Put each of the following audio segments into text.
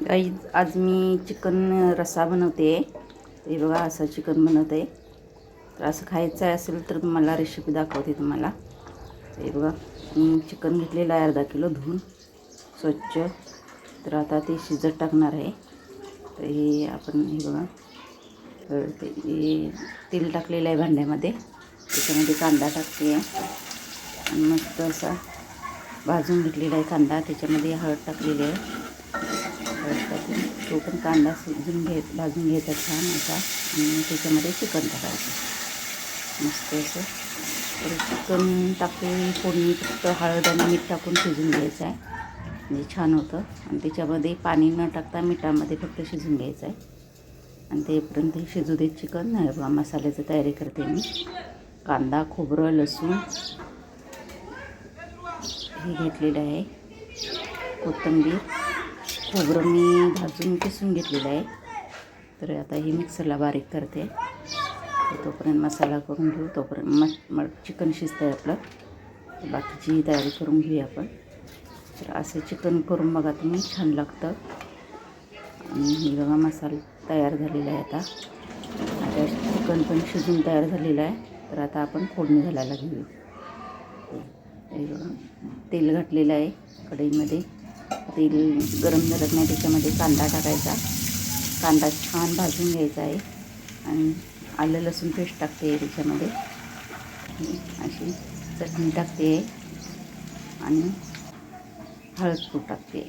आज मी चिकन रस्सा बनवते. हे बघा असं चिकन बनवते. तर असं खायचं असेल तर मला रेसिपी दाखवते तुम्हाला. हे बघा मी चिकन घेतलेलं आहे अर्धा किलो धुवून स्वच्छ. तर आता ते शिजत टाकणार आहे. तर हे आपण हे बघा तेल टाकलेलं आहे भांड्यामध्ये. त्याच्यामध्ये कांदा टाकते आणि मस्त असा भाजून घेतलेला आहे कांदा. त्याच्यामध्ये हळद टाकलेली आहे. तो पण कांदा भाजून घ्यायचा छान असा आणि त्याच्यामध्ये चिकन टाकायचं मस्त असं. तर चिकन टाकून फोडणी फक्त हळद आणि मीठ टाकून शिजून घ्यायचं आहे म्हणजे छान होतं. आणि त्याच्यामध्ये पाणी न टाकता मिठामध्ये फक्त शिजून घ्यायचं आहे. आणि तेपर्यंत शिजू देत चिकन. नाही बघा मसाल्याची तयारी करते मी. कांदा खोबरं लसूण हे घेतलेलं आहे. कोथिंबीर खोबरं मी भाजून किसून घेतलेलं आहे. तर आता हे मिक्सरला बारीक करते. तोपर्यंत मसाला करून घेऊ. तोपर्यंत चिकन शिजतं आहे आपलं. बाकीची तयारी करून घेऊया आपण. तर असं चिकन करून बघा तुम्ही, छान लागतं. आणि हे बघा मसाला तयार झालेला आहे. आता चिकन पण शिजून तयार झालेलं आहे. तर आता आपण फोडणी घालायला घेऊ. हे बघा तेल घातलेलं आहे कढईमध्ये. तेल गरम झालं नाही त्याच्यामध्ये कांदा टाकायचा. कांदा छान भाजून घ्यायचा आहे. आणि आलं लसूण पेस्ट टाकते त्याच्यामध्ये. अशी चटणी टाकते आणि हळदपूड टाकते.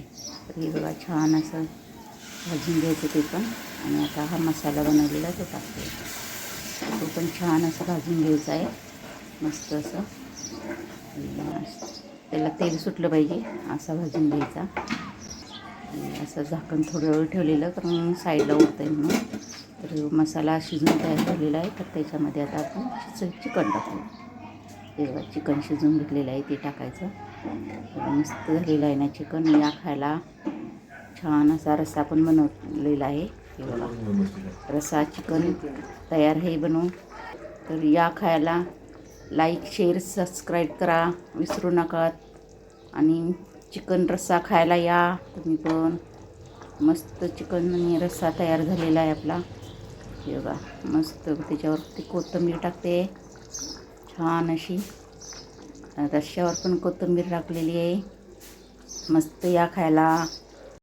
तर हे बघा छान असं भाजून घ्यायचं ते पण. आणि आता हा मसाला बनवलेला तो टाकते. तो पण छान असं भाजून घ्यायचा आहे मस्त असं. त्याला तेल सुटलं पाहिजे असा भाजून घ्यायचा. असं झाकण थोडं वेळ ठेवलेलं कारण साईडला उडतं आहे म्हणून. तर मसाला शिजून तयार झालेला आहे. तर त्याच्यामध्ये आता आपण चिकन टाकू. ते बघा चिकन शिजून घेतलेलं आहे ते टाकायचं. मस्त झालेलं आहे ना चिकन. या खायला छान असा रस्सा पण बनवलेला आहे. हे बघा रस्सा चिकन तयार आहे बनवून. तर या खायला लाईक शेअर सबस्क्राईब करा विसरू नका. आणि चिकन रस्सा खायला या तुम्ही पण. मस्त चिकन आणि रस्सा तयार झालेला आहे आपला. हे बघा मस्त. त्याच्यावरती कोथिंबीर टाकते छान अशी. रश्श्यावर पण कोथिंबीर टाकलेली आहे. मस्त या खायला.